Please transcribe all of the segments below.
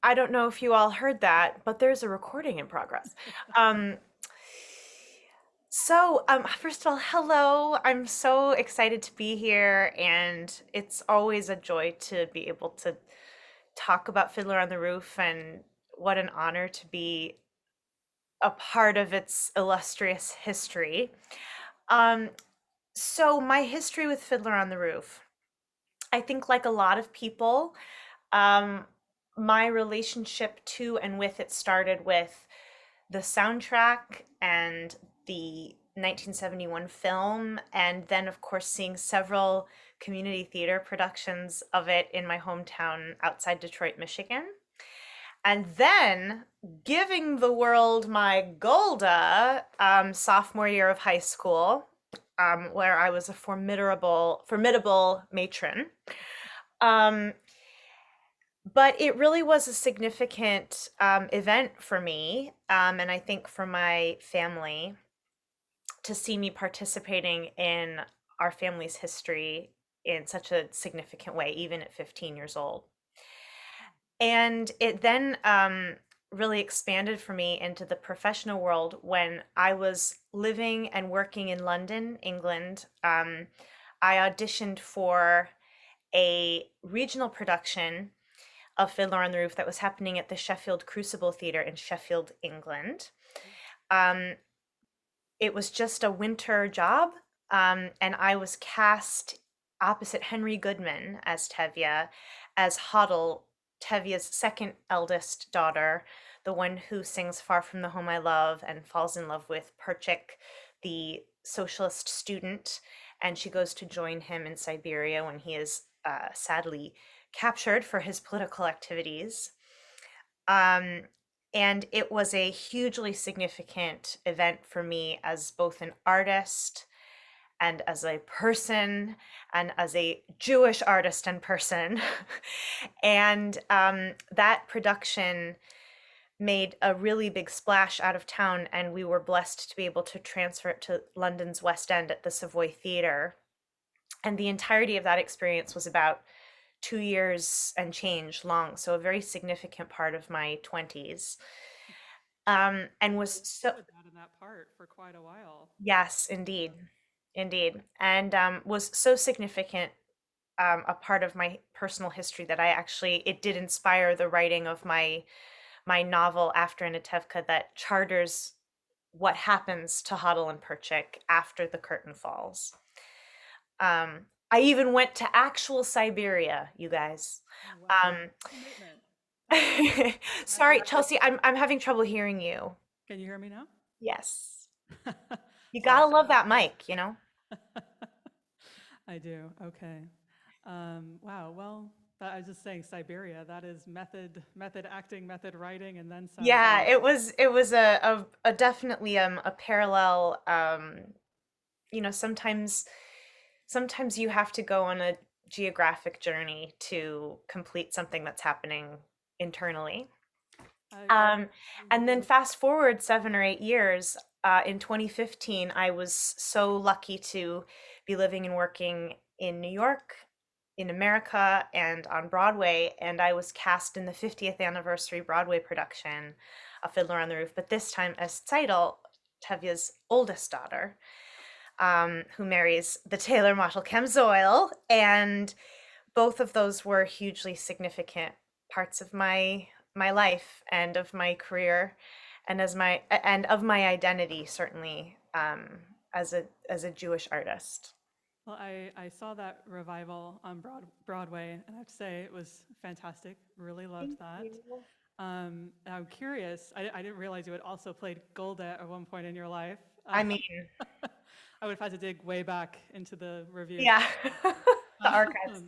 I don't know if you all heard that, but there's a recording in progress. Um, First of all, hello. I'm so excited to be here, and it's always a joy to be able to talk about Fiddler on the Roof, and what an honor to be a part of its illustrious history. Um, my history with Fiddler on the Roof, I think, like a lot of people, um, my relationship to and with it started with the soundtrack and the 1971 film, and then, of course, seeing several community theater productions of it in my hometown outside Detroit, Michigan. And then giving the world my Golda sophomore year of high school, where I was a formidable matron. Um, but it really was a significant event for me, and I think for my family, to see me participating in our family's history in such a significant way, even at 15 years old. And it then really expanded for me into the professional world when I was living and working in London, England. I auditioned for a regional production of Fiddler on the Roof that was happening at the Sheffield Crucible Theatre in Sheffield, England. Um, it was just a winter job, and I was cast opposite Henry Goodman as Tevye, as Hodel, Tevye's second eldest daughter, the one who sings Far From the Home I Love and falls in love with Perchik, the socialist student, and she goes to join him in Siberia when he is sadly captured for his political activities. Um, and it was a hugely significant event for me as both an artist and as a person and as a Jewish artist and person. And that production made a really big splash out of town, and we were blessed to be able to transfer it to London's West End at the Savoy Theatre. And the entirety of that experience was about 2 years and change long, so a very significant part of my 20s. And was so, With that in that part for quite a while. yes, indeed, indeed, and was so significant, a part of my personal history, that it did inspire the writing of my novel After Anatevka, that charters what happens to Hodel and Perchik after the curtain falls. I even went to actual Siberia, you guys. Oh wow, Um, commitment. That's that's Sorry, Chelsea, I'm having trouble hearing you. Can you hear me now? Yes. You Sorry. gotta love that mic. I do. Okay. Wow. Well, I was just saying Siberia. That is method acting, method writing, and then some. Yeah, But it was a definitely a parallel. Sometimes you have to go on a geographic journey to complete something that's happening internally. I Um, and then agree. fast forward 7 or 8 years, in 2015, I was so lucky to be living and working in New York, in America, and on Broadway. And I was cast in the 50th anniversary Broadway production of Fiddler on the Roof, but this time as Tzeitel, Tevye's oldest daughter, who marries the tailor Mottel Kemzoil. And both of those were hugely significant parts of my life and of my career, and of my identity, certainly, as a Jewish artist. Well, I saw that revival on Broadway, and I have to say it was fantastic. Really loved Thank that. you. I'm curious. I didn't realize you had also played Golda at one point in your life. I mean, I would have had to dig way back into the reviews. yeah, the archives. Um,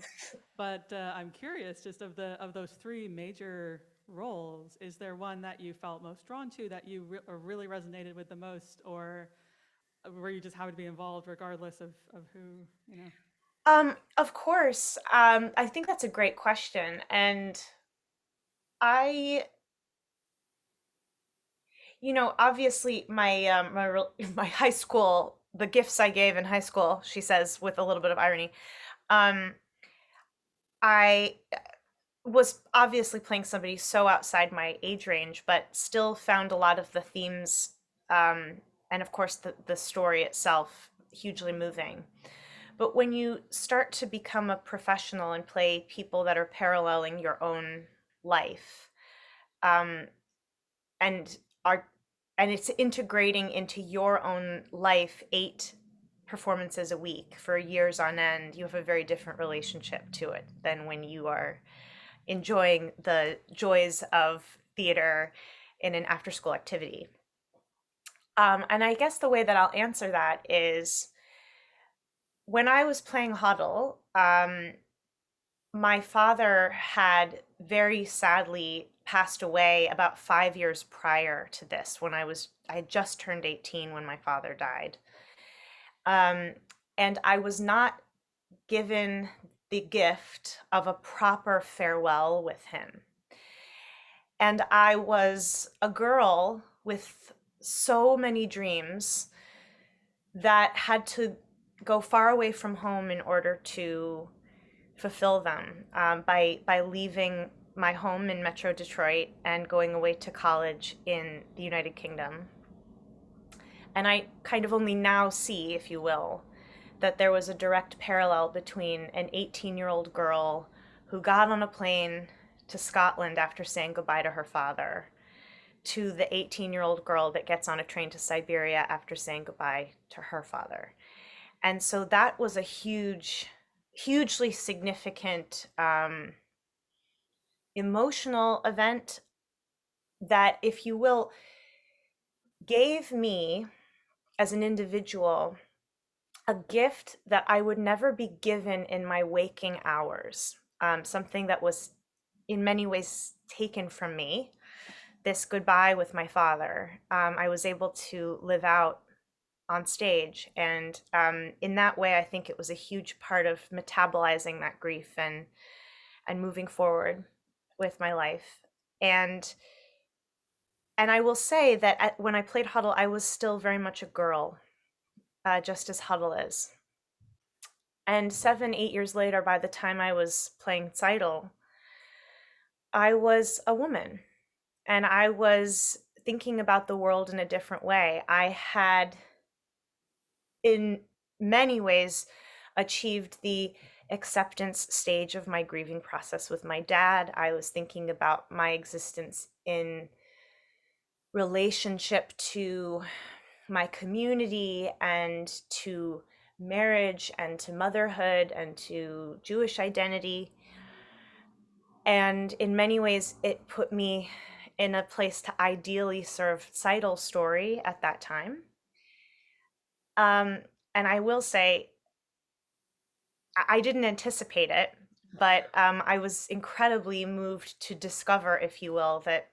but I'm curious, just of those three major roles, is there one that you felt most drawn to, that you or really resonated with the most, or were you just happy to be involved regardless of who, you know? Of course. I think that's a great question, and I, obviously, my high school, the gifts I gave in high school, she says with a little bit of irony. Um, I was obviously playing somebody so outside my age range, but still found a lot of the themes, and of course the story itself hugely moving. But when you start to become a professional and play people that are paralleling your own life, um, and are and it's integrating into your own life 8 performances a week for years on end, you have a very different relationship to it than when you are enjoying the joys of theater in an after school activity. And I guess the way that I'll answer that is when I was playing Hodel, my father had very sadly passed away about 5 years prior to this when I had just turned 18 when my father died. Um, and I was not given the gift of a proper farewell with him. And I was a girl with so many dreams that had to go far away from home in order to fulfill them, by leaving my home in Metro Detroit and going away to college in the United Kingdom. And I kind of only now see, if you will, that there was a direct parallel between an 18-year-old girl who got on a plane to Scotland after saying goodbye to her father to the 18-year-old girl that gets on a train to Siberia after saying goodbye to her father. And so that was a hugely significant emotional event that, if you will, gave me as an individual a gift that I would never be given in my waking hours, something that was in many ways taken from me. This goodbye with my father, I was able to live out on stage. And in that way, I think it was a huge part of metabolizing that grief and moving forward with my life. And and I will say that when I played Huddle, I was still very much a girl, just as Huddle is. And 7, 8 years later, by the time I was playing Tzeitel, I was a woman and I was thinking about the world in a different way. I had, in many ways, achieved the acceptance stage of my grieving process with my dad. I was thinking about my existence in relationship to my community and to marriage and to motherhood and to Jewish identity. And in many ways, it put me in a place to ideally serve Seidel's story at that time. Um, and I will say, I didn't anticipate it, but I was incredibly moved to discover, if you will, that,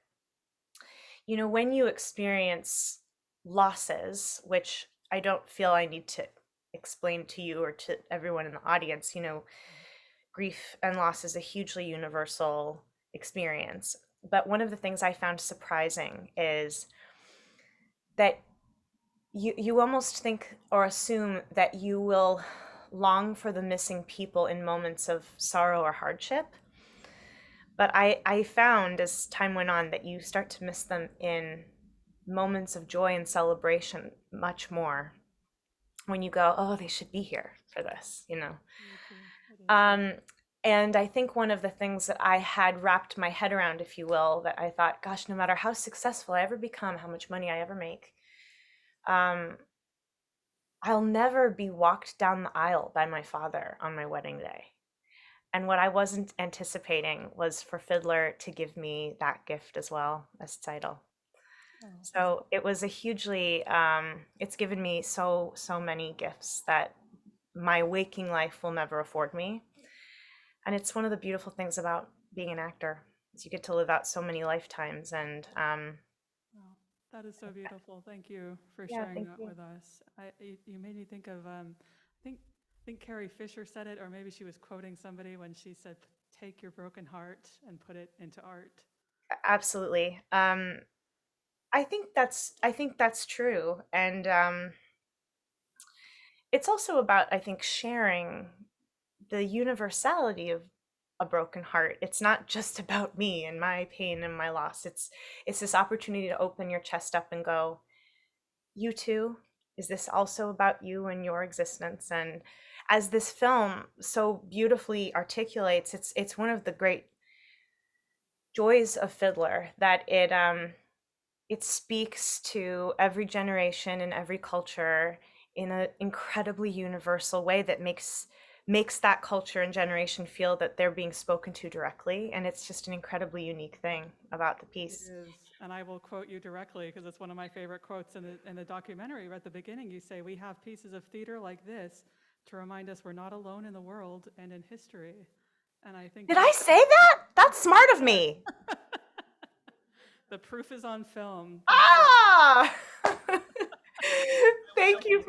when you experience losses, which I don't feel I need to explain to you or to everyone in the audience, grief and loss is a hugely universal experience. But one of the things I found surprising is that you almost think or assume that you will long for the missing people in moments of sorrow or hardship. But I found as time went on that you start to miss them in moments of joy and celebration much more when you go, oh, they should be here for this. Very true. It is. Um, and I think one of the things that I had wrapped my head around, if you will, that I thought, gosh, no matter how successful I ever become, how much money I ever make, um, I'll never be walked down the aisle by my father on my wedding day. And what I wasn't anticipating was for Fiddler to give me that gift as well as Tzeitel. Oh, that's So it was a hugely, it's given me so many gifts that my waking life will never afford me. And it's one of the beautiful things about being an actor is you get to live out so many lifetimes. And wow. That is so beautiful. Thank you for yeah, sharing thank that you. with us. You made me think of I think Carrie Fisher said it, or maybe she was quoting somebody when she said, "Take your broken heart and put it into art." Absolutely. I think that's true. And it's also about, I think, sharing the universality of a broken heart. It's not just about me and my pain and my loss. It's this opportunity to open your chest up and go, you too? Is this also about you and your existence? And as this film so beautifully articulates, it's one of the great joys of Fiddler that it speaks to every generation and every culture in an incredibly universal way that makes that culture and generation feel that they're being spoken to directly, and it's just an incredibly unique thing about the It piece. is, and I will quote you directly because it's one of my favorite quotes in the documentary. At the beginning, you say, "We have pieces of theater like this to remind us we're not alone in the world and in history." And I think Did I say that? That's smart of me. the proof is on film. Ah! Thank you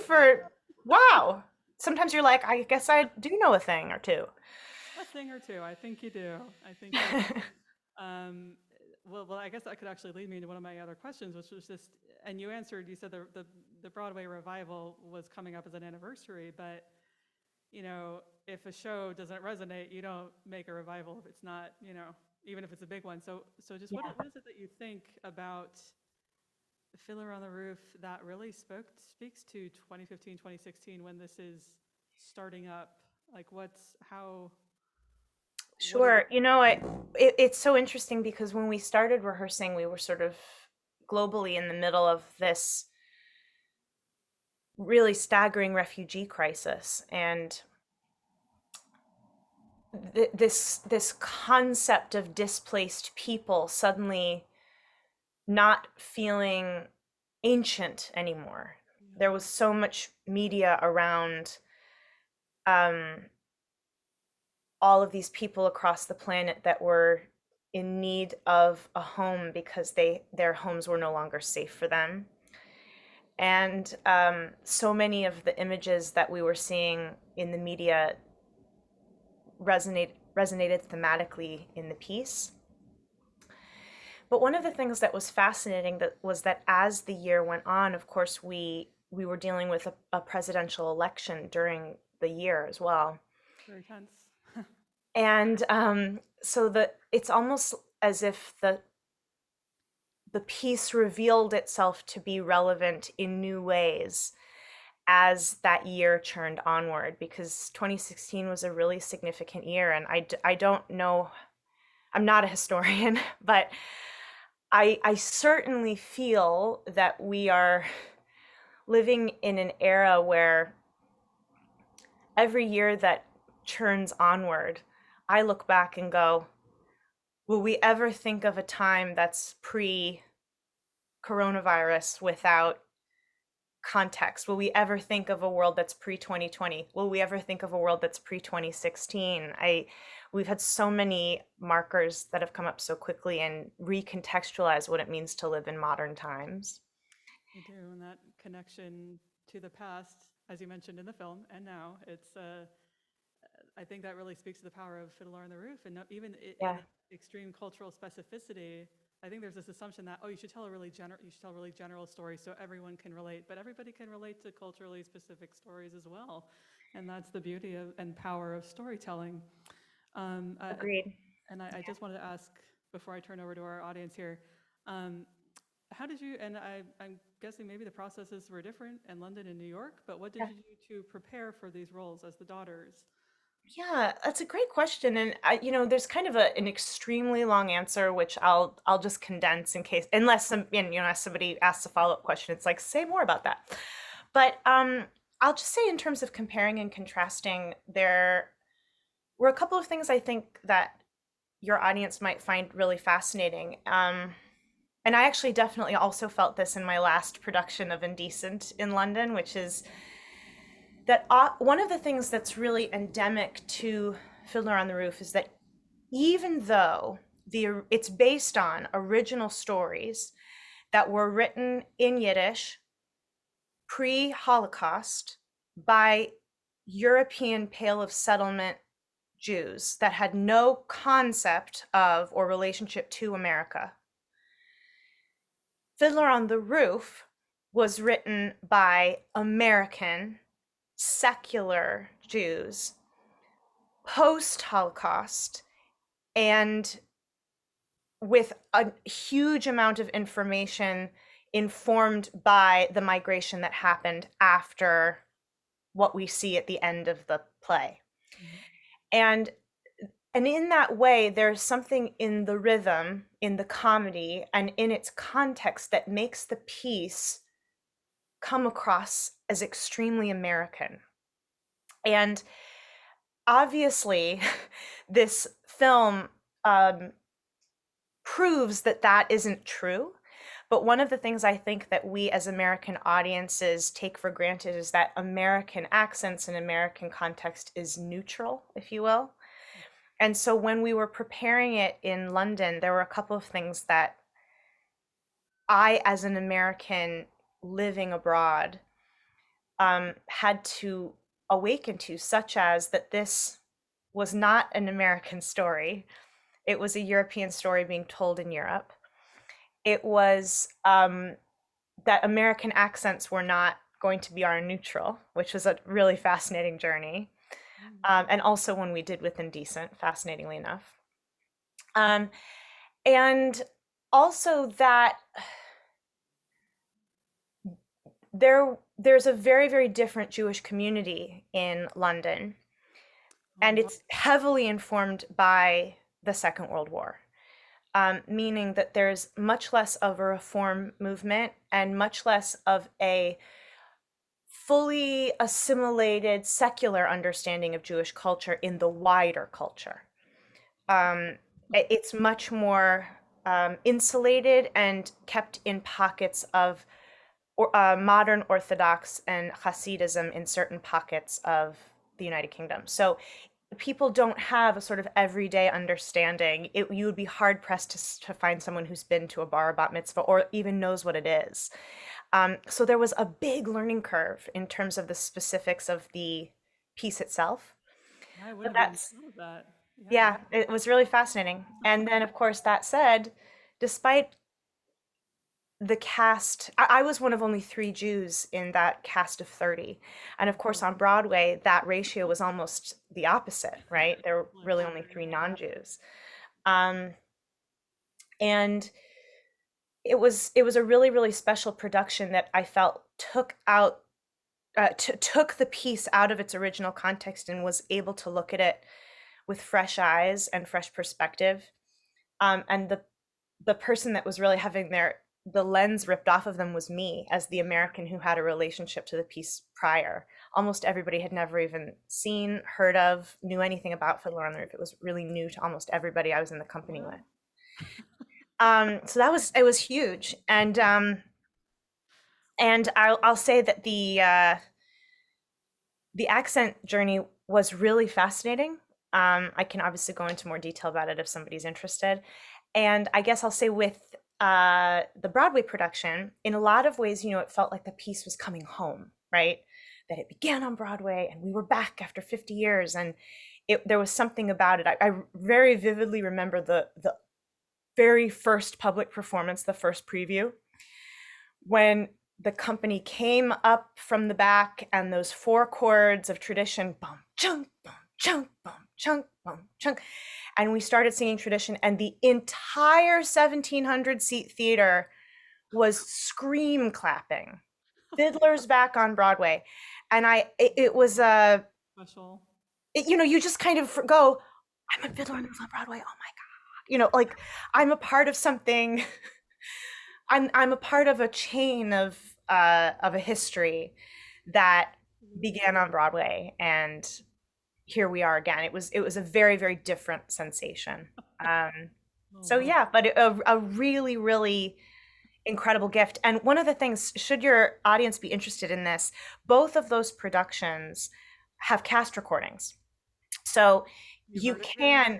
for wow. Sometimes you're like, I guess I do know a thing or two. A thing or two. I think you do. I think you do. Well, I guess that could actually lead me into one of my other questions, which was just, and you answered. You said the Broadway revival was coming up as an anniversary, but if a show doesn't resonate, you don't make a revival if it's not, even if it's a big one. So just Yeah. what is it that you think about Fiddler on the Roof that really speaks to 2015, 2016 when this is starting up? Like what is it? Sure. It's so interesting because when we started rehearsing, we were sort of globally in the middle of this really staggering refugee crisis, and this concept of displaced people suddenly not feeling ancient anymore. There was so much media around um, all of these people across the planet that were in need of a home because their homes were no longer safe for them. And so many of the images that we were seeing in the media resonated thematically in the piece. But one of the things that was fascinating was that as the year went on, of course, we were dealing with a presidential election during the year as well. Very tense. And so it's almost as if the piece revealed itself to be relevant in new ways as that year churned onward, because 2016 was a really significant year. And I don't know, I'm not a historian, but I certainly feel that we are living in an era where every year that churns onward, I look back and go, will we ever think of a time that's pre coronavirus without context? Will we ever think of a world that's pre 2020? Will we ever think of a world that's pre 2016? We've had so many markers that have come up so quickly and recontextualize what it means to live in modern times. I do, and that connection to the past, as you mentioned in the film, and now I think that really speaks to the power of Fiddler on the Roof, and even Yeah. in extreme cultural specificity. I think there's this assumption that you should tell a really general story so everyone can relate, but everybody can relate to culturally specific stories as well, and that's the beauty and power of storytelling. Agreed. And I just wanted to ask before I turn over to our audience here, um, how did you? And I'm guessing maybe the processes were different in London and New York, but what did Yeah. you do to prepare for these roles as the daughters? Yeah, that's a great question. And there's kind of an extremely long answer, which I'll just condense in case, unless as somebody asks a follow-up question, it's like, say more about that. But I'll just say in terms of comparing and contrasting, there were a couple of things I think that your audience might find really fascinating. And I actually definitely also felt this in my last production of Indecent in London, which is that one of the things that's really endemic to Fiddler on the Roof is that even though it's based on original stories that were written in Yiddish pre-Holocaust by European Pale of Settlement Jews that had no concept of or relationship to America, Fiddler on the Roof was written by American secular Jews post Holocaust and with a huge amount of information informed by the migration that happened after what we see at the end of the play. Mhm. And in that way, there's something in the rhythm, in the comedy, and in its context that makes the piece come across as extremely American. And obviously, this film um, proves that that isn't true. But one of the things I think that we as American audiences take for granted is that American accents and American context is neutral, if you will. And so when we were preparing it in London, there were a couple of things that I, as an American living abroad, had to awaken to, such as that this was not an American story. It was a European story being told in Europe. It was that American accents were not going to be our neutral, which was a really fascinating journey. Mm. And also one we did with Indecent, fascinatingly enough. Um, and also that there's a very, very different Jewish community in London, Oh, and wow. it's heavily informed by the Second World War. Meaning that there's much less of a reform movement and much less of a fully assimilated secular understanding of Jewish culture in the wider culture. Um, it's much more insulated and kept in pockets of modern Orthodox and Hasidism in certain pockets of the United Kingdom. So people don't have a sort of everyday understanding. You would be hard pressed to find someone who's been to a bar bat mitzvah or even knows what it is. So there was a big learning curve in terms of the specifics of the piece itself. I But wouldn't have even that's, thought of that. Yeah. yeah, it was really fascinating. And then, of course, that said, despite the cast, I was one of only three Jews in that cast of 30. And of course, Oh, on Broadway, that ratio was almost the opposite, right? There were I'm really only sure. three Yeah. non-Jews. Um, and it was a really, really special production that I felt took the piece out of its original context and was able to look at it with fresh eyes and fresh perspective. And the person that was really having the lens ripped off of them was me as the American who had a relationship to the piece prior. Almost everybody had never even seen, heard of, knew anything about Fiddler on the Roof. It was really new to almost everybody I was in the company with. Wow. So that was it was huge, and I'll say that the accent journey was really fascinating. I can obviously go into more detail about it if somebody's interested. And I guess I'll say with the Broadway production, in a lot of ways, it felt like the piece was coming home, right? That it began on Broadway and we were back after 50 years. And there was something about it. I very vividly remember the very first public performance, the first preview, when the company came up from the back and those four chords of tradition, bum chunk, bum chunk, bum chunk, bum chunk, and we started singing tradition, and the entire 1,700 seat theater was scream clapping. Fiddler's back on Broadway, and it was Special. you just kind of go, I'm a fiddler on Broadway. Oh my god, like I'm a part of something. I'm a part of a chain of a history that began on Broadway, and here we are again. It was a very, very different sensation. Um, Oh, so wow. yeah, but a really, really incredible gift. And one of the things, should your audience be interested in this, both of those productions have cast recordings, so You you heard it here.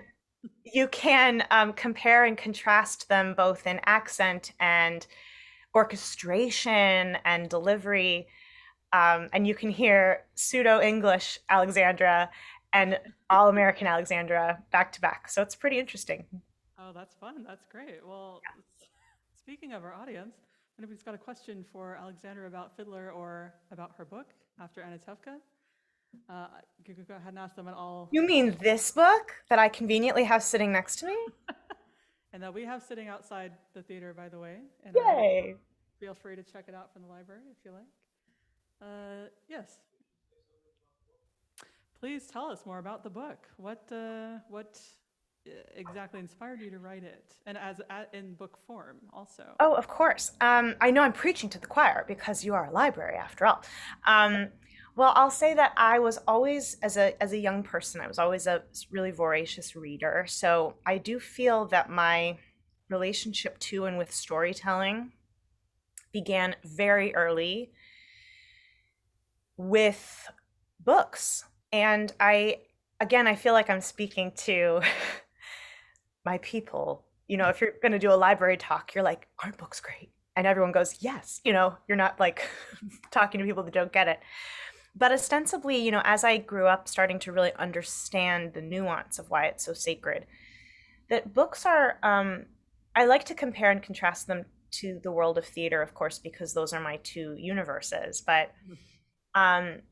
can compare and contrast them both in accent and orchestration and delivery. And you can hear pseudo English Alexandra and all American Alexandra back to back. So it's pretty interesting. Oh, that's fun. That's great. Well, speaking of our audience, if anybody's got a question for Alexandra about Fiddler or about her book, After Anatevka, Uh, go ahead and ask them, and all. You mean this book that I conveniently have sitting next to me? And that we have sitting outside the theater, by the way. And Yay. feel free to check it out from the library if you like. Yes. Please tell us more about the book. What exactly inspired you to write it, and in book form also? Oh, of course. I know I'm preaching to the choir because you are a library after all. Um, well, I'll say that I was always, as a young person, I was always a really voracious reader. So I do feel that my relationship to and with storytelling began very early with books. And again, I feel like I'm speaking to my people. If you're going to do a library talk, you're like, aren't books great? And everyone goes, yes. You're not like talking to people that don't get it. But ostensibly, as I grew up starting to really understand the nuance of why it's so sacred, that books are, I like to compare and contrast them to the world of theater, of course, because those are my two universes. But um,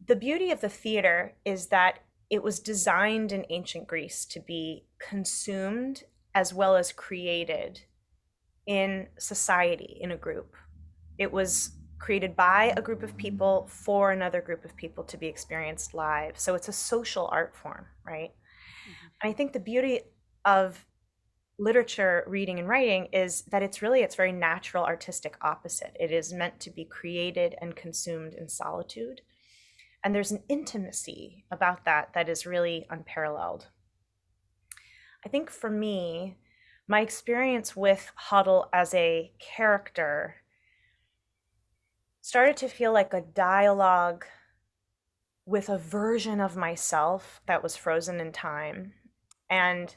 the beauty of the theater is that it was designed in ancient Greece to be consumed as well as created in society, in a group. It was created by a group of people for another group of people to be experienced live. So it's a social art form, right? Mm-hmm. And I think the beauty of literature, reading, and writing is that it's really its very natural artistic opposite. It is meant to be created and consumed in solitude. And there's an intimacy about that that is really unparalleled. I think for me, my experience with Hodel as a character started to feel like a dialogue with a version of myself that was frozen in time, and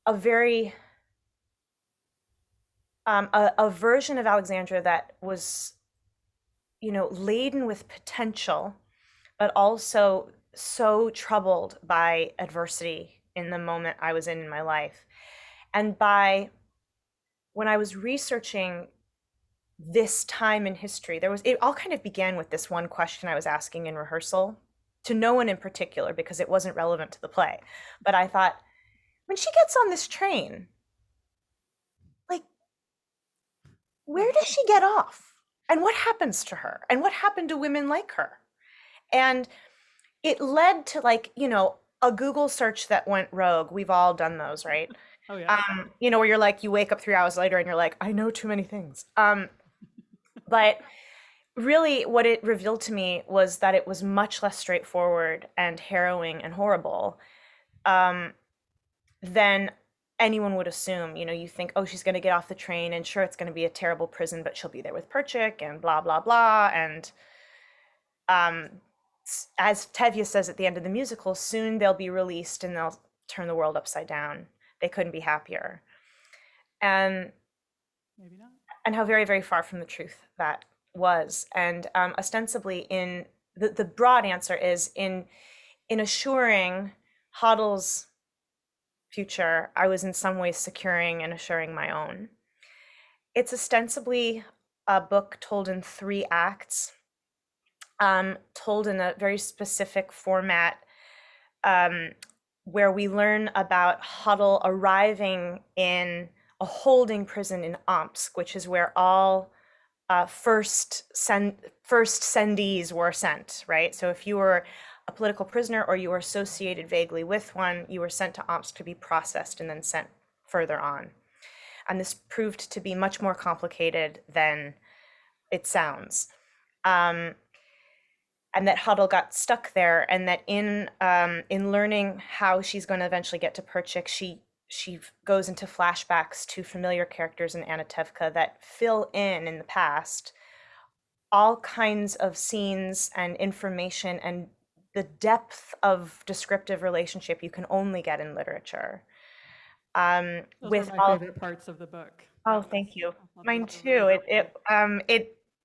a very a version of Alexandra that was, laden with potential, but also so troubled by adversity in the moment I was in my life. And when I was researching this time in history, it all kind of began with this one question I was asking in rehearsal to no one in particular because it wasn't relevant to the play. But I thought, when she gets on this train, like, where does she get off? And what happens to her? And what happened to women like her? And it led to, like, a Google search that went rogue. We've all done those, right? Oh yes. Where you're like, you wake up 3 hours later and you're like, I know too many things. But really, what it revealed to me was that it was much less straightforward and harrowing and horrible than anyone would assume. You think, oh, she's going to get off the train, and sure, it's going to be a terrible prison, but she'll be there with Perchik and blah, blah, blah. And as Tevye says at the end of the musical, soon they'll be released and they'll turn the world upside down. They couldn't be happier. And Maybe not. And how very, very far from the truth that was. And ostensibly, in the broad answer is in assuring Hodel's future, I was in some ways securing and assuring my own. It's ostensibly a book told in 3 acts, told in a very specific format, where we learn about Hodel arriving in a holding prison in Omsk, which is where all first sendees were sent, right? So if you were a political prisoner or you were associated vaguely with one, you were sent to Omsk to be processed and then sent further on. And this proved to be much more complicated than it sounds. And that Hodel got stuck there, and that in learning how she's going to eventually get to Perchik, she goes into flashbacks to familiar characters in Anatevka that fill in the past, all kinds of scenes and information and the depth of descriptive relationship you can only get in literature. Those With were my all, favorite parts of the book. oh, thank you. I'll Mine be too. really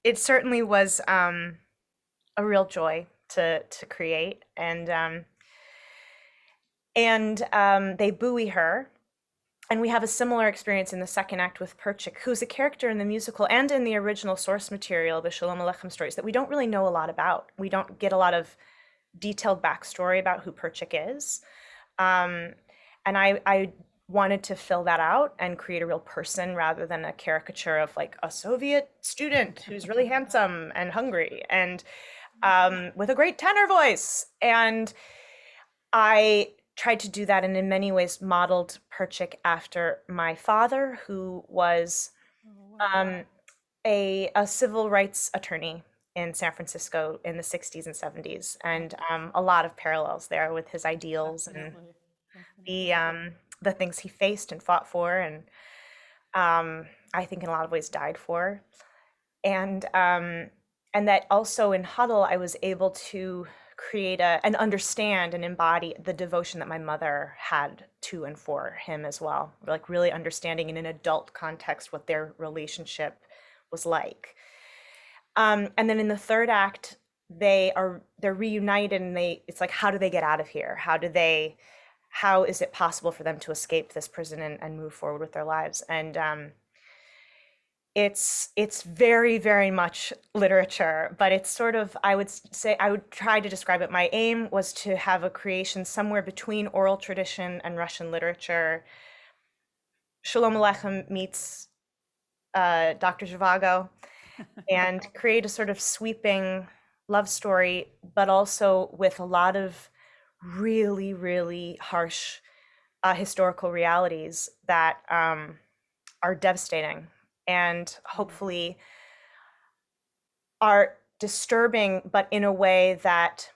It certainly was a real joy to create, and they buoy her, And we have a similar experience in the second act with Perchik, who's a character in the musical and in the original source material, the Shalom Aleichem stories, that we don't really know a lot about. We don't get a lot of detailed backstory about who Perchik is. Um, and I wanted to fill that out and create a real person rather than a caricature of like a Soviet student who's really handsome and hungry and with a great tenor voice. And I tried to do that and in many ways modeled Perchik after my father, who was Oh, wow. um, a civil rights attorney in San Francisco in the 60s and 70s, and a lot of parallels there with his ideals and Definitely. Definitely. the um, the things he faced and fought for, and I think in a lot of ways died for. And and that also in Huddle, I was able to create and understand and embody the devotion that my mother had to and for him as well, like really understanding in an adult context what their relationship was like. And then in the third act, they're reunited and it's like, how do they get out of here? How is it possible for them to escape this prison and move forward with their lives? And it's very, very much literature, but it's sort of, I would say, I would try to describe it. My aim was to have a creation somewhere between oral tradition and Russian literature. Shalom Aleichem meets Dr. Zhivago, and create a sort of sweeping love story, but also with a lot of really, really harsh historical realities that are devastating and hopefully are disturbing, but in a way that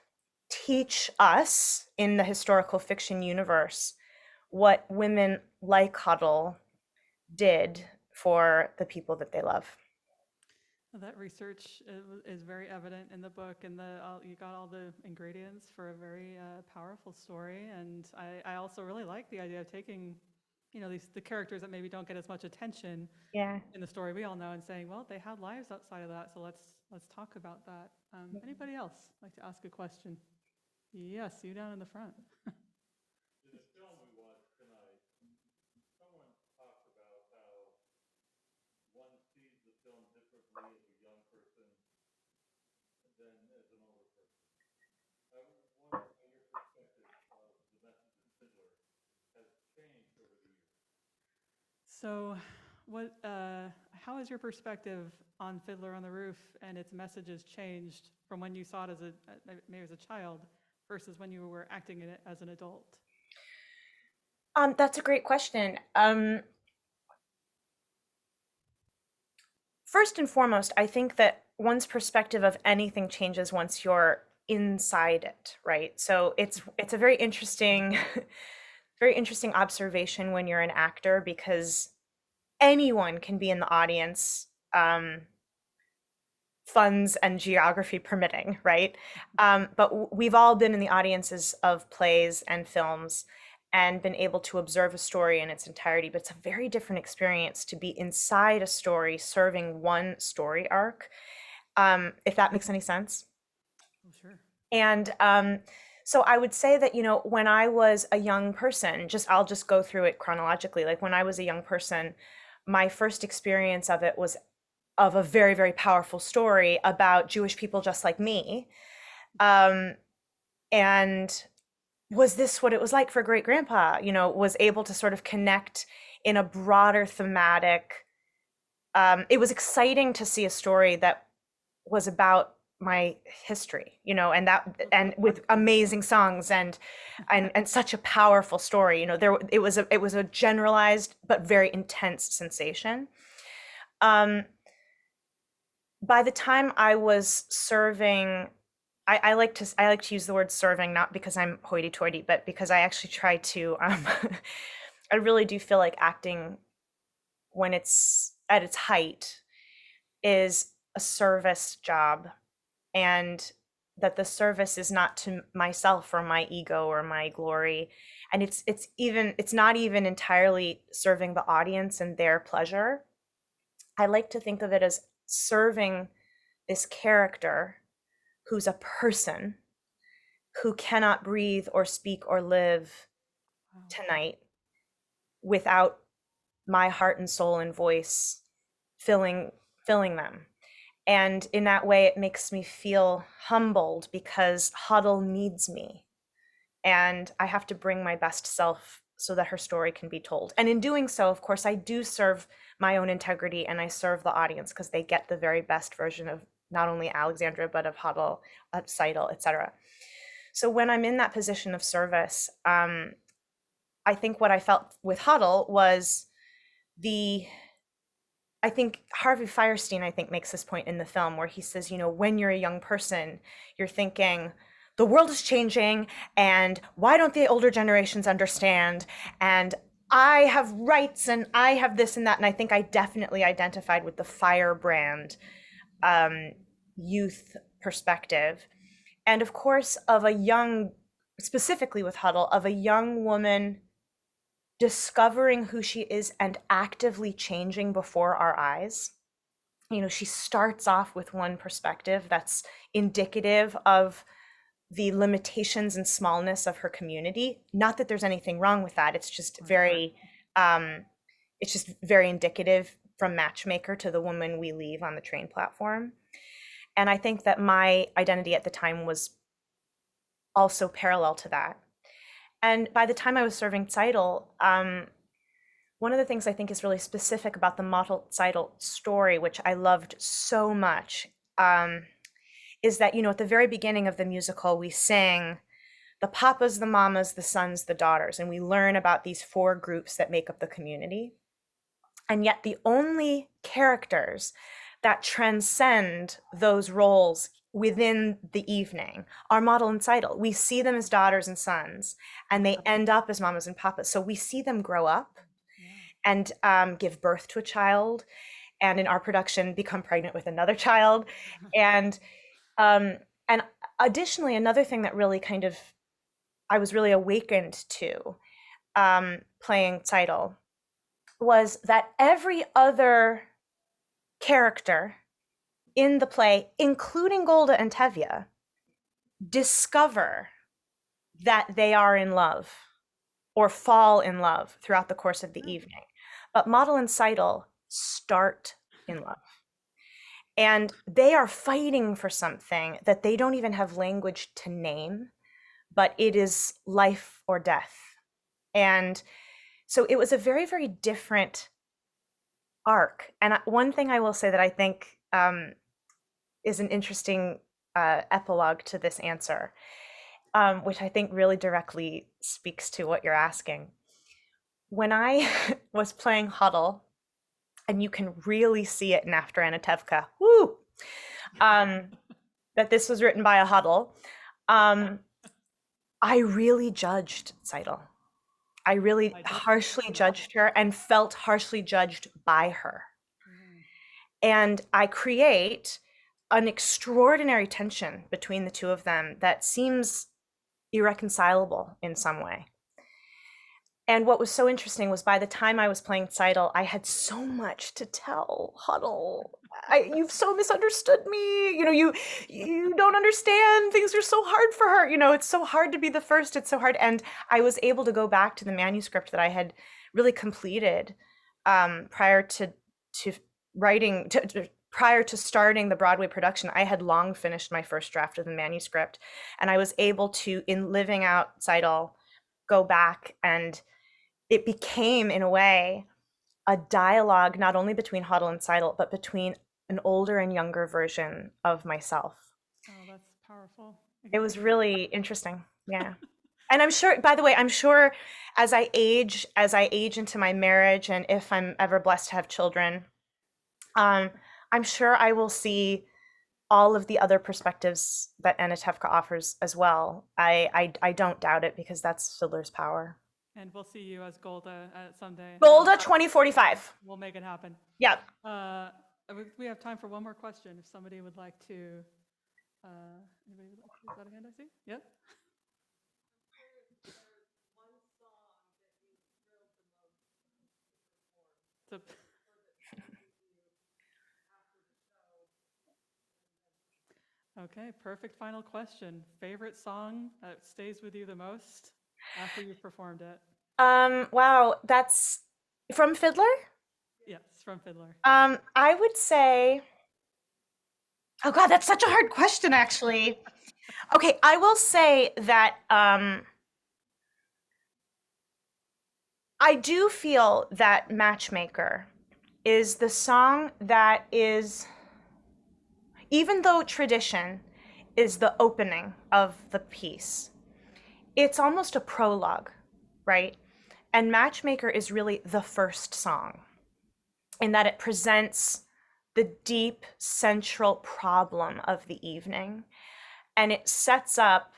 teach us in the historical fiction universe what women like Huddle did for the people that they love. That research is very evident in the book, and you got all the ingredients for a very powerful story. And I also really like the idea of taking, the characters that maybe don't get as much attention Yeah. in the story we all know, and saying, well, they had lives outside of that, so let's talk about that. Anybody else like to ask a question? Yes, you down in the front. In the film we watched tonight, someone talked about how one sees the film differently as a young person than as an older person. I was wondering how your perspective of the message of Fiddler has changed over the years. So, how has your perspective on Fiddler on the Roof and its messages changed from when you saw it maybe as a child versus when you were acting in it as an adult? That's a great question. First and foremost, I think that one's perspective of anything changes once you're inside it, right? So it's a very interesting, very interesting observation when you're an actor because anyone can be in the audience, funds and geography permitting, right? But we've all been in the audiences of plays and films and been able to observe a story in its entirety, but it's a very different experience to be inside a story serving one story arc, if that makes any sense. Oh, sure. And so I would say that, when I was a young person, I'll just go through it chronologically. Like when I was a young person, my first experience of it was of a very, very powerful story about Jewish people just like me. And was this what it was like for great grandpa? Was able to sort of connect in a broader thematic. It was exciting to see a story that was about my history, and with amazing songs and such a powerful story. It was a generalized but very intense sensation. By the time I was serving, I like to use the word serving, not because I'm hoity-toity, but because I actually try to I really do feel like acting when it's at its height is a service job, and that the service is not to myself or my ego or my glory, and it's not even entirely serving the audience and their pleasure. I like to think of it as serving this character who's a person who cannot breathe or speak or live Wow. tonight without my heart and soul and voice filling filling them. And in that way, it makes me feel humbled because Hodel needs me. And I have to bring my best self so that her story can be told. And in doing so, of course, I do serve my own integrity and I serve the audience because they get the very best version of not only Alexandra, but of Hodel, Tzeitel, etc. So when I'm in that position of service, I think what I felt with Hodel was the I think Harvey Fierstein, I think, makes this point in the film where he says, you know, when you're a young person, you're thinking, the world is changing, and why don't the older generations understand? And I have rights, and I have this and that. And I think I definitely identified with the firebrand um, youth perspective. And of course, of a young, specifically with Huddle, of a young woman discovering who she is and actively changing before our eyes. You know, she starts off with one perspective that's indicative of the limitations and smallness of her community. Not that there's anything wrong with that. Um, it's just very indicative from Matchmaker to the woman we leave on the train platform. And I think that my identity at the time was also parallel to that. And by the time I was serving Tzeitel, one of the things I think is really specific about the Model Tzeitel story, which I loved so much, is that, you know, at the very beginning of the musical, we sing the papas, the mamas, the sons, the daughters, and we learn about these four groups that make up the community. And yet the only characters that transcend those roles within the evening are Model and Tzeitel. We see them as daughters and sons, and they end up as mamas and papas. So we see them grow up and give birth to a child, and in our production, become pregnant with another child. And additionally, another thing that really kind of I was really awakened to playing Tzeitel was that every other character in the play, including Golda and Tevye, discover that they are in love or fall in love throughout the course of the evening. But Model and Tzeitel start in love. And they are fighting for something that they don't even have language to name, but it is life or death. And so it was a very, very different arc. And one thing I will say that I think is an interesting epilogue to this answer, which I think really directly speaks to what you're asking. When I was playing Hodel, and you can really see it in After Anatevka, that this was written by a Hodel, I really judged Tzeitel. I really harshly judged her and felt harshly judged by her. And I create an extraordinary tension between the two of them that seems irreconcilable in some way. And what was so interesting was by the time I was playing Tzeitel, I had so much to tell Hodel. You've so misunderstood me. You know, you don't understand. Things are so hard for her. You know, it's so hard to be the first. It's so hard. And I was able to go back to the manuscript that I had really completed prior to writing, prior to starting the Broadway production. I had long finished my first draft of the manuscript. And I was able to, in living out Tzeitel, go back, and it became, in a way, a dialogue not only between Hodel and Tzeitel, but between an older and younger version of myself. Oh, that's powerful. It was really interesting. Yeah. And I'm sure, by the way, I'm sure as I age into my marriage, and if I'm ever blessed to have children, I'm sure I will see all of the other perspectives that Anatevka offers as well. I don't doubt it, because that's Fiddler's power. And we'll see you as Golda someday. Golda 2045. We'll make it happen. Yeah. We have time for one more question. If somebody would like to, anybody would like to raise that hand? I see. Yep. So, okay, perfect final question. Favorite song that stays with you the most after you've performed it? Wow, that's From Fiddler? Yes, from Fiddler. I would say, oh God, that's such a hard question, actually. Okay, I will say that I do feel that Matchmaker is the song that is, even though tradition is the opening of the piece, it's almost a prologue, right? And Matchmaker is really the first song in that it presents the deep central problem of the evening. And it sets up,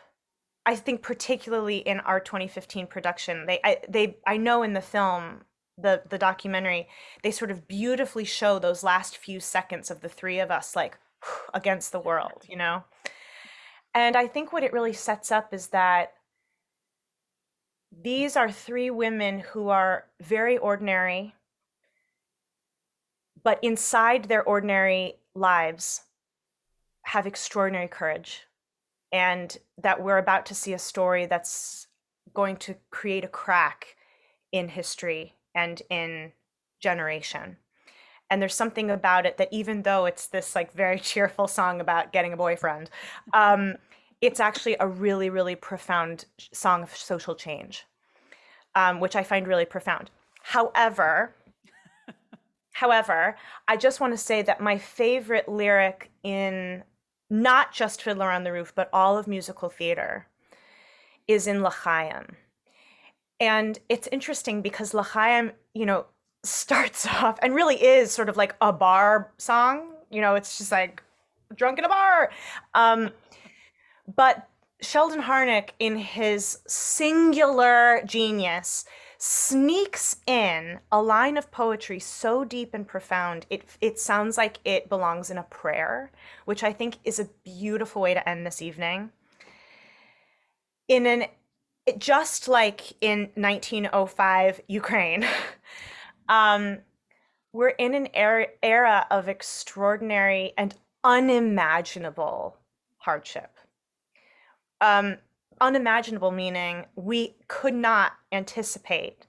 I think, particularly in our 2015 production, I know in the film, the documentary, they sort of beautifully show those last few seconds of the three of us like against the world, you know? And I think what it really sets up is that these are three women who are very ordinary, but inside their ordinary lives have extraordinary courage. And that we're about to see a story that's going to create a crack in history and in generation. And there's something about it that even though it's this like very cheerful song about getting a boyfriend, it's actually a really, really profound song of social change, which I find really profound. However, I just want to say that my favorite lyric in not just Fiddler on the Roof, but all of musical theater is in L'chaim. And it's interesting because L'chaim, starts off and really is sort of like a bar song. It's just like drunk in a bar. But Sheldon Harnick, in his singular genius, sneaks in a line of poetry so deep and profound, it sounds like it belongs in a prayer, which I think is a beautiful way to end this evening. Just like in 1905 Ukraine, we're in an era of extraordinary and unimaginable hardship. Unimaginable meaning we could not anticipate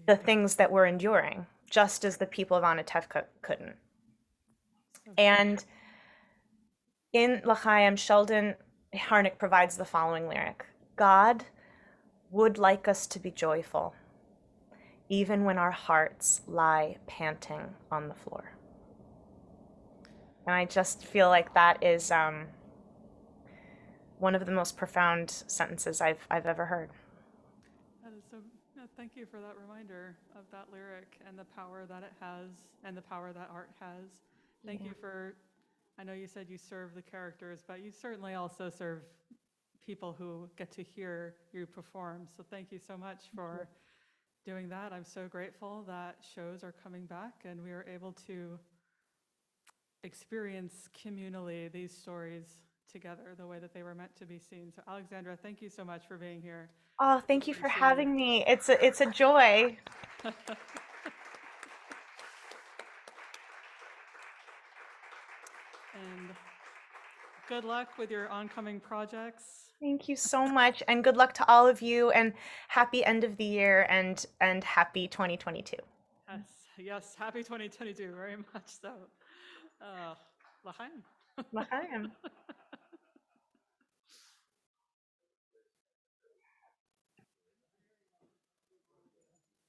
the things that we're enduring, just as the people of Anatevka couldn't. And in L'chaim, Sheldon Harnick provides the following lyric: God would like us to be joyful, even when our hearts lie panting on the floor. And I just feel like that is one of the most profound sentences I've ever heard. That is so, no, thank you for that reminder of that lyric and the power that it has and the power that art has. Thank you for, I know you said you serve the characters, but you certainly also serve people who get to hear you perform. So thank you so much for doing that. I'm so grateful that shows are coming back and we are able to experience communally these stories together the way that they were meant to be seen. So Alexandra, thank you so much for being here. Oh, thank you for having me. It's a joy. And good luck with your oncoming projects. Thank you so much, and good luck to all of you, and happy end of the year, and happy 2022. Yes, happy 2022, very much so. L'chaim. L'chaim.